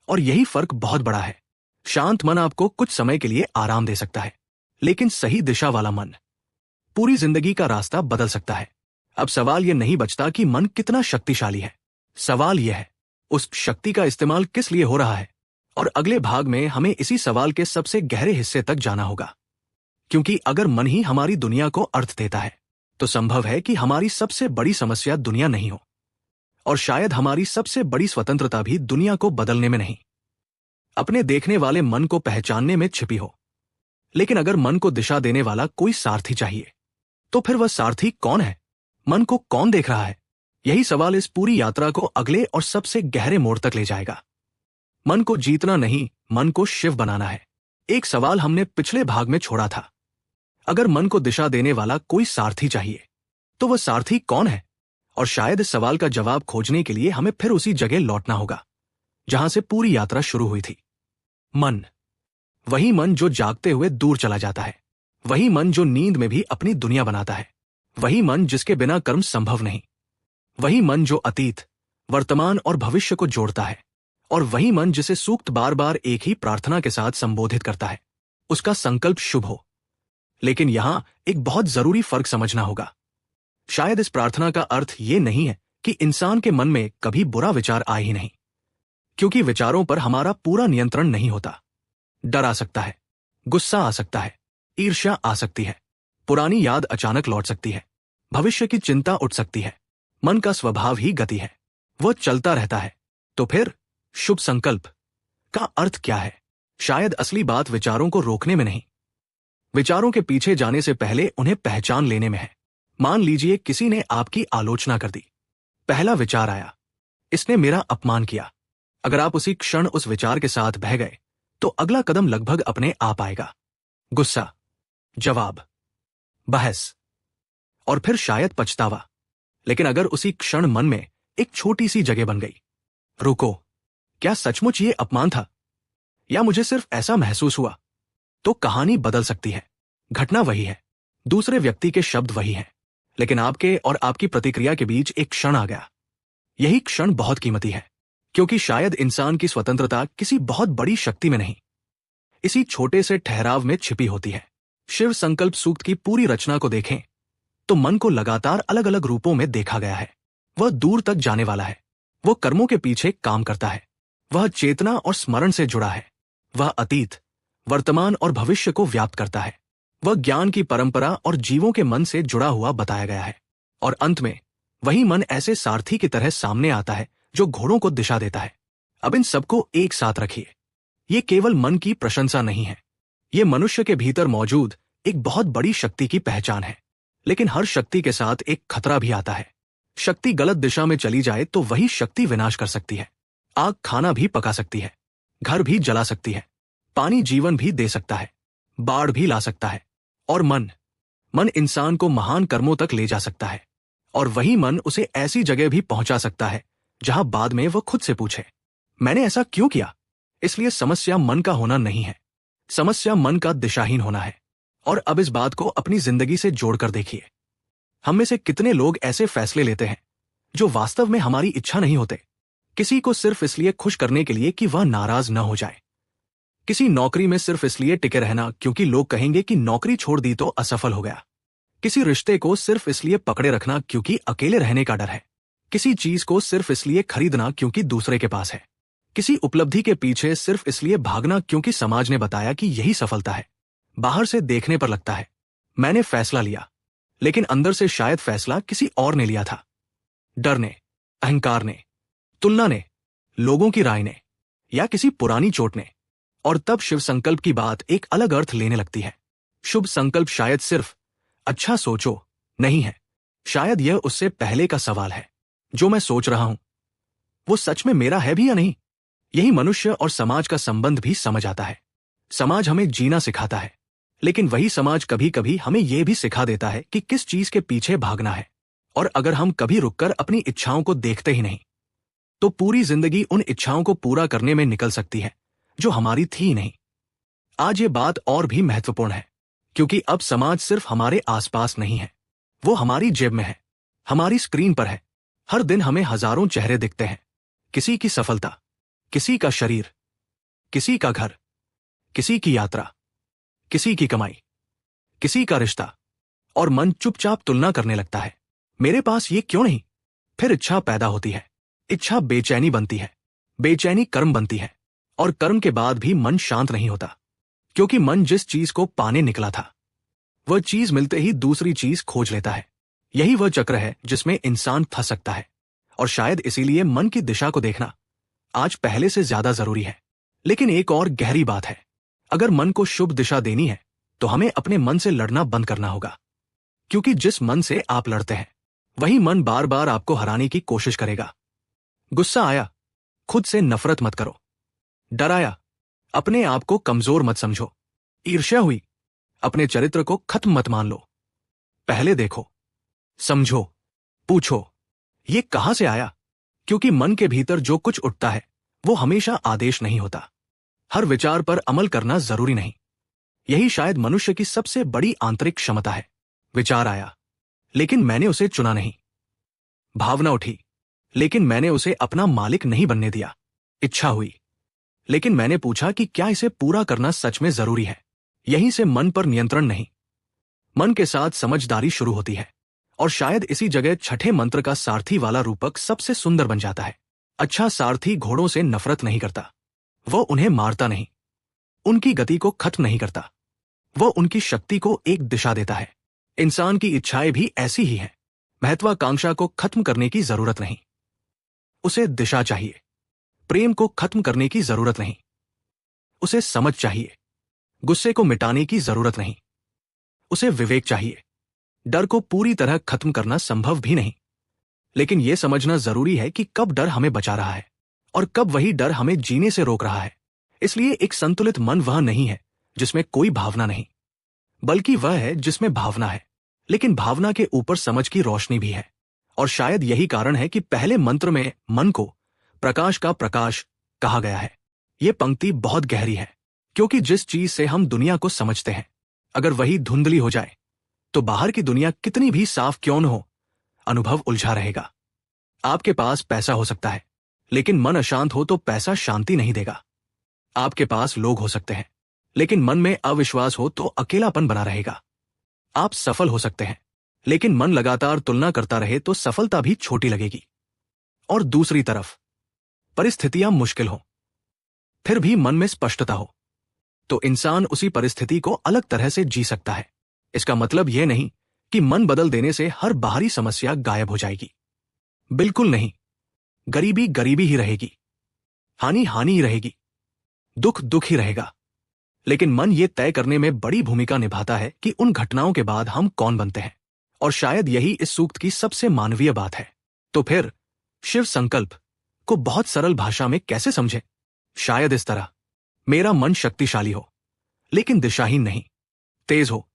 और यही फर्क बहुत बड़ा है। शांत मन आपको कुछ समय के लिए आराम दे सकता है, लेकिन सही दिशा वाला मन पूरी जिंदगी का रास्ता बदल सकता है। अब सवाल यह नहीं बचता कि मन कितना शक्तिशाली है, सवाल यह है उस शक्ति का इस्तेमाल किस लिए हो रहा है। और अगले भाग में हमें इसी सवाल के सबसे गहरे हिस्से तक जाना होगा। क्योंकि अगर मन ही हमारी दुनिया को अर्थ देता है, तो संभव है कि हमारी सबसे बड़ी समस्या दुनिया नहीं हो, और शायद हमारी सबसे बड़ी स्वतंत्रता भी दुनिया को बदलने में नहीं, अपने देखने वाले मन को पहचानने में छिपी हो। लेकिन अगर मन को दिशा देने वाला कोई सारथी चाहिए, तो फिर वह सारथी कौन है? मन को कौन देख रहा है? यही सवाल इस पूरी यात्रा को अगले और सबसे गहरे मोड़ तक ले जाएगा। मन को जीतना नहीं, मन को शिव बनाना है। एक सवाल हमने पिछले भाग में छोड़ा था। अगर मन को दिशा देने वाला कोई सारथी चाहिए, तो वह सारथी कौन है? और शायद इस सवाल का जवाब खोजने के लिए हमें फिर उसी जगह लौटना होगा जहां से पूरी यात्रा शुरू हुई थी। मन, वही मन जो जागते हुए दूर चला जाता है, वही मन जो नींद में भी अपनी दुनिया बनाता है, वही मन जिसके बिना कर्म संभव नहीं, वही मन जो अतीत, वर्तमान और भविष्य को जोड़ता है, और वही मन जिसे सूक्त बार बार एक ही प्रार्थना के साथ संबोधित करता है, उसका संकल्प शुभ हो। लेकिन यहां एक बहुत जरूरी फर्क समझना होगा। शायद इस प्रार्थना का अर्थ ये नहीं है कि इंसान के मन में कभी बुरा विचार आए ही नहीं, क्योंकि विचारों पर हमारा पूरा नियंत्रण नहीं होता। डर आ सकता है, गुस्सा आ सकता है, ईर्ष्या आ सकती है, पुरानी याद अचानक लौट सकती है, भविष्य की चिंता उठ सकती है। मन का स्वभाव ही गति है, वह चलता रहता है। तो फिर शुभ संकल्प का अर्थ क्या है? शायद असली बात विचारों को रोकने में नहीं, विचारों के पीछे जाने से पहले उन्हें पहचान लेने में है। मान लीजिए किसी ने आपकी आलोचना कर दी। पहला विचार आया, इसने मेरा अपमान किया। अगर आप उसी क्षण उस विचार के साथ बह गए, तो अगला कदम लगभग अपने आप आएगा। गुस्सा, जवाब, बहस, और फिर शायद पछतावा। लेकिन अगर उसी क्षण मन में एक छोटी सी जगह बन गई, रुको, क्या सचमुच ये अपमान था, या मुझे सिर्फ ऐसा महसूस हुआ, तो कहानी बदल सकती है। घटना वही है, दूसरे व्यक्ति के शब्द वही हैं, लेकिन आपके और आपकी प्रतिक्रिया के बीच एक क्षण आ गया। यही क्षण बहुत कीमती है, क्योंकि शायद इंसान की स्वतंत्रता किसी बहुत बड़ी शक्ति में नहीं, इसी छोटे से ठहराव में छिपी होती है। शिव संकल्प सूक्त की पूरी रचना को देखें तो मन को लगातार अलग अलग रूपों में देखा गया है। वह दूर तक जाने वाला है, वह कर्मों के पीछे काम करता है, वह चेतना और स्मरण से जुड़ा है, वह अतीत, वर्तमान और भविष्य को व्याप्त करता है, वह ज्ञान की परंपरा और जीवों के मन से जुड़ा हुआ बताया गया है। और अंत में वही मन ऐसे सारथी की तरह सामने आता है जो घोड़ों को दिशा देता है। अब इन सबको एक साथ रखिए। ये केवल मन की प्रशंसा नहीं है, ये मनुष्य के भीतर मौजूद एक बहुत बड़ी शक्ति की पहचान है। लेकिन हर शक्ति के साथ एक खतरा भी आता है। शक्ति गलत दिशा में चली जाए तो वही शक्ति विनाश कर सकती है। आग खाना भी पका सकती है, घर भी जला सकती है, पानी जीवन भी दे सकता है, बाढ़ भी ला सकता है। और मन इंसान को महान कर्मों तक ले जा सकता है, और वही मन उसे ऐसी जगह भी पहुंचा सकता है जहां बाद में वह खुद से पूछे, मैंने ऐसा क्यों किया। इसलिए समस्या मन का होना नहीं है, समस्या मन का दिशाहीन होना है। और अब इस बात को अपनी जिंदगी से जोड़कर देखिए। हम में से कितने लोग ऐसे फैसले लेते हैं जो वास्तव में हमारी इच्छा नहीं होते, किसी को सिर्फ इसलिए खुश करने के लिए कि वह नाराज न हो जाए, किसी नौकरी में सिर्फ इसलिए टिके रहना क्योंकि लोग कहेंगे कि नौकरी छोड़ दी तो असफल हो गया, किसी रिश्ते को सिर्फ इसलिए पकड़े रखना क्योंकि अकेले रहने का डर है, किसी चीज को सिर्फ इसलिए खरीदना क्योंकि दूसरे के पास है, किसी उपलब्धि के पीछे सिर्फ इसलिए भागना क्योंकि समाज ने बताया कि यही सफलता है। बाहर से देखने पर लगता है मैंने फैसला लिया, लेकिन अंदर से शायद फैसला किसी और ने लिया था। डर ने, अहंकार ने, तुलना ने, लोगों की राय ने, या किसी पुरानी चोट ने। और तब शिव संकल्प की बात एक अलग अर्थ लेने लगती है। शुभ संकल्प शायद सिर्फ अच्छा सोचो नहीं है, शायद यह उससे पहले का सवाल है, जो मैं सोच रहा हूं वो सच में मेरा है भी या नहीं। यही मनुष्य और समाज का संबंध भी समझ आता है। समाज हमें जीना सिखाता है, लेकिन वही समाज कभी कभी हमें यह भी सिखा देता है कि किस चीज के पीछे भागना है। और अगर हम कभी रुककर अपनी इच्छाओं को देखते ही नहीं, तो पूरी जिंदगी उन इच्छाओं को पूरा करने में निकल सकती है जो हमारी थी ही नहीं। आज ये बात और भी महत्वपूर्ण है, क्योंकि अब समाज सिर्फ हमारे आसपास नहीं है, वो हमारी जेब में है, हमारी स्क्रीन पर है। हर दिन हमें हजारों चेहरे दिखते हैं, किसी की सफलता, किसी का शरीर, किसी का घर, किसी की यात्रा, किसी की कमाई, किसी का रिश्ता, और मन चुपचाप तुलना करने लगता है, मेरे पास ये क्यों नहीं। फिर इच्छा पैदा होती है, इच्छा बेचैनी बनती है, बेचैनी कर्म बनती है, और कर्म के बाद भी मन शांत नहीं होता, क्योंकि मन जिस चीज को पाने निकला था वह चीज मिलते ही दूसरी चीज खोज लेता है। यही वह चक्र है जिसमें इंसान फंस सकता है। और शायद इसीलिए मन की दिशा को देखना आज पहले से ज्यादा जरूरी है। लेकिन एक और गहरी बात है, अगर मन को शुभ दिशा देनी है तो हमें अपने मन से लड़ना बंद करना होगा, क्योंकि जिस मन से आप लड़ते हैं वही मन बार बार आपको हराने की कोशिश करेगा। गुस्सा आया, खुद से नफरत मत करो। डर आया, अपने आप को कमजोर मत समझो। ईर्ष्या हुई, अपने चरित्र को खत्म मत मान लो। पहले देखो, समझो, पूछो ये कहां से आया, क्योंकि मन के भीतर जो कुछ उठता है वो हमेशा आदेश नहीं होता। हर विचार पर अमल करना जरूरी नहीं। यही शायद मनुष्य की सबसे बड़ी आंतरिक क्षमता है। विचार आया, लेकिन मैंने उसे चुना नहीं। भावना उठी, लेकिन मैंने उसे अपना मालिक नहीं बनने दिया। इच्छा हुई, लेकिन मैंने पूछा कि क्या इसे पूरा करना सच में जरूरी है। यहीं से मन पर नियंत्रण नहीं, मन के साथ समझदारी शुरू होती है। और शायद इसी जगह छठे मंत्र का सारथी वाला रूपक सबसे सुंदर बन जाता है। अच्छा सारथी घोड़ों से नफरत नहीं करता, वह उन्हें मारता नहीं, उनकी गति को खत्म नहीं करता, वह उनकी शक्ति को एक दिशा देता है। इंसान की इच्छाएं भी ऐसी ही हैं। महत्वाकांक्षा को खत्म करने की जरूरत नहीं, उसे दिशा चाहिए। प्रेम को खत्म करने की जरूरत नहीं, उसे समझ चाहिए। गुस्से को मिटाने की जरूरत नहीं, उसे विवेक चाहिए। डर को पूरी तरह खत्म करना संभव भी नहीं, लेकिन यह समझना जरूरी है कि कब डर हमें बचा रहा है और कब वही डर हमें जीने से रोक रहा है। इसलिए एक संतुलित मन वह नहीं है जिसमें कोई भावना नहीं, बल्कि वह है जिसमें भावना है, लेकिन भावना के ऊपर समझ की रोशनी भी है। और शायद यही कारण है कि पहले मंत्र में मन को प्रकाश का प्रकाश कहा गया है। यह पंक्ति बहुत गहरी है, क्योंकि जिस चीज से हम दुनिया को समझते हैं, अगर वही धुंधली हो जाए तो बाहर की दुनिया कितनी भी साफ क्यों न हो, अनुभव उलझा रहेगा। आपके पास पैसा हो सकता है, लेकिन मन अशांत हो तो पैसा शांति नहीं देगा। आपके पास लोग हो सकते हैं, लेकिन मन में अविश्वास हो तो अकेलापन बना रहेगा। आप सफल हो सकते हैं, लेकिन मन लगातार तुलना करता रहे तो सफलता भी छोटी लगेगी। और दूसरी तरफ परिस्थितियां मुश्किल हो, फिर भी मन में स्पष्टता हो, तो इंसान उसी परिस्थिति को अलग तरह से जी सकता है। इसका मतलब यह नहीं कि मन बदल देने से हर बाहरी समस्या गायब हो जाएगी। बिल्कुल नहीं। गरीबी गरीबी ही रहेगी, हानि हानि ही रहेगी, दुख दुख ही रहेगा। लेकिन मन ये तय करने में बड़ी भूमिका निभाता है कि उन घटनाओं के बाद हम कौन बनते हैं। और शायद यही इस सूक्त की सबसे मानवीय बात है। तो फिर शिव संकल्प को बहुत सरल भाषा में कैसे समझें? शायद इस तरह, मेरा मन शक्तिशाली हो लेकिन दिशाहीन नहीं, तेज हो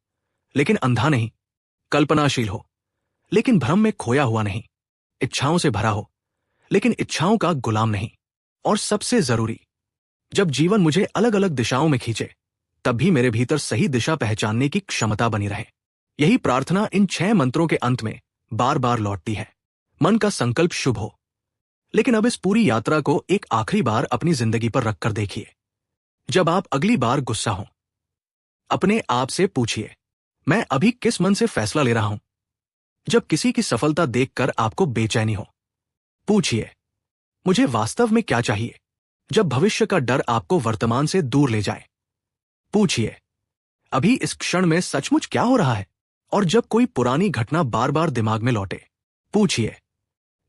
लेकिन अंधा नहीं, कल्पनाशील हो लेकिन भ्रम में खोया हुआ नहीं, इच्छाओं से भरा हो लेकिन इच्छाओं का गुलाम नहीं। और सबसे जरूरी, जब जीवन मुझे अलग अलग दिशाओं में खींचे तब भी मेरे भीतर सही दिशा पहचानने की क्षमता बनी रहे। यही प्रार्थना इन 6 मंत्रों के अंत में बार बार लौटती है। मन का संकल्प शुभ हो। लेकिन अब इस पूरी यात्रा को एक आखिरी बार अपनी जिंदगी पर रखकर देखिए। जब आप अगली बार गुस्सा हो, अपने आप से पूछिए, मैं अभी किस मन से फैसला ले रहा हूं? जब किसी की सफलता देखकर आपको बेचैनी हो, पूछिए, मुझे वास्तव में क्या चाहिए? जब भविष्य का डर आपको वर्तमान से दूर ले जाए, पूछिए, अभी इस क्षण में सचमुच क्या हो रहा है? और जब कोई पुरानी घटना बार बार दिमाग में लौटे, पूछिए,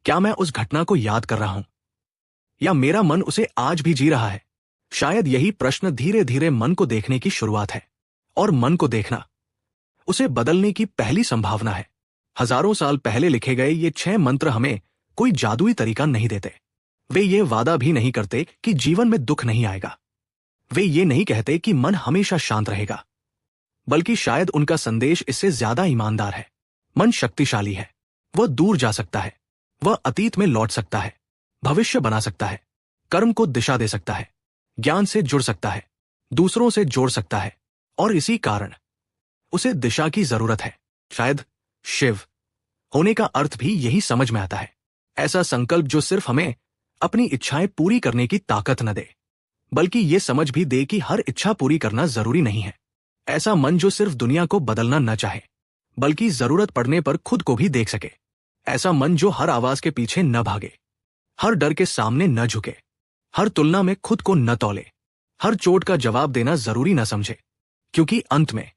क्या मैं उस घटना को याद कर रहा हूं या मेरा मन उसे आज भी जी रहा है? शायद यही प्रश्न धीरे धीरे मन को देखने की शुरुआत है। और मन को देखना, उसे बदलने की पहली संभावना है। हजारों साल पहले लिखे गए ये 6 मंत्र हमें कोई जादुई तरीका नहीं देते। वे ये वादा भी नहीं करते कि जीवन में दुख नहीं आएगा। वे ये नहीं कहते कि मन हमेशा शांत रहेगा। बल्कि शायद उनका संदेश इससे ज्यादा ईमानदार है। मन शक्तिशाली है, वह दूर जा सकता है, वह अतीत में लौट सकता है, भविष्य बना सकता है, कर्म को दिशा दे सकता है, ज्ञान से जुड़ सकता है, दूसरों से जोड़ सकता है। और इसी कारण उसे दिशा की जरूरत है। शायद शिव होने का अर्थ भी यही समझ में आता है। ऐसा संकल्प जो सिर्फ हमें अपनी इच्छाएं पूरी करने की ताकत न दे, बल्कि ये समझ भी दे कि हर इच्छा पूरी करना जरूरी नहीं है। ऐसा मन जो सिर्फ दुनिया को बदलना न चाहे, बल्कि जरूरत पड़ने पर खुद को भी देख सके। ऐसा मन जो हर आवाज के पीछे न भागे, हर डर के सामने न झुके, हर तुलना में खुद को न तौले, हर चोट का जवाब देना जरूरी न समझे। क्योंकि अंत में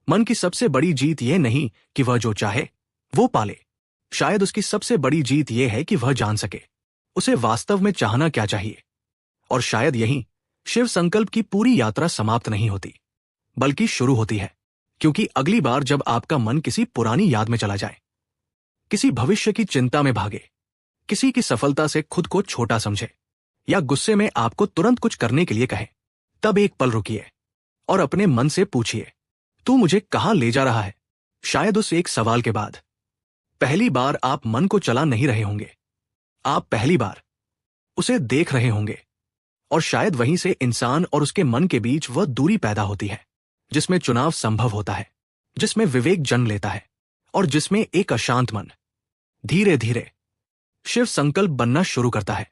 मन की सबसे बड़ी जीत यह नहीं कि वह जो चाहे वो पाले। शायद उसकी सबसे बड़ी जीत यह है कि वह जान सके उसे वास्तव में चाहना क्या चाहिए। और शायद यही शिव संकल्प की पूरी यात्रा समाप्त नहीं होती, बल्कि शुरू होती है। क्योंकि अगली बार जब आपका मन किसी पुरानी याद में चला जाए, किसी भविष्य की चिंता में भागे, किसी की सफलता से खुद को छोटा समझे, या गुस्से में आपको तुरंत कुछ करने के लिए कहे, तब एक पल रुकिए और अपने मन से पूछिए, तू मुझे कहां ले जा रहा है? शायद उस एक सवाल के बाद पहली बार आप मन को चला नहीं रहे होंगे, आप पहली बार उसे देख रहे होंगे। और शायद वहीं से इंसान और उसके मन के बीच वह दूरी पैदा होती है जिसमें चुनाव संभव होता है, जिसमें विवेक जन्म लेता है, और जिसमें एक अशांत मन धीरे धीरे शिव संकल्प बनना शुरू करता है।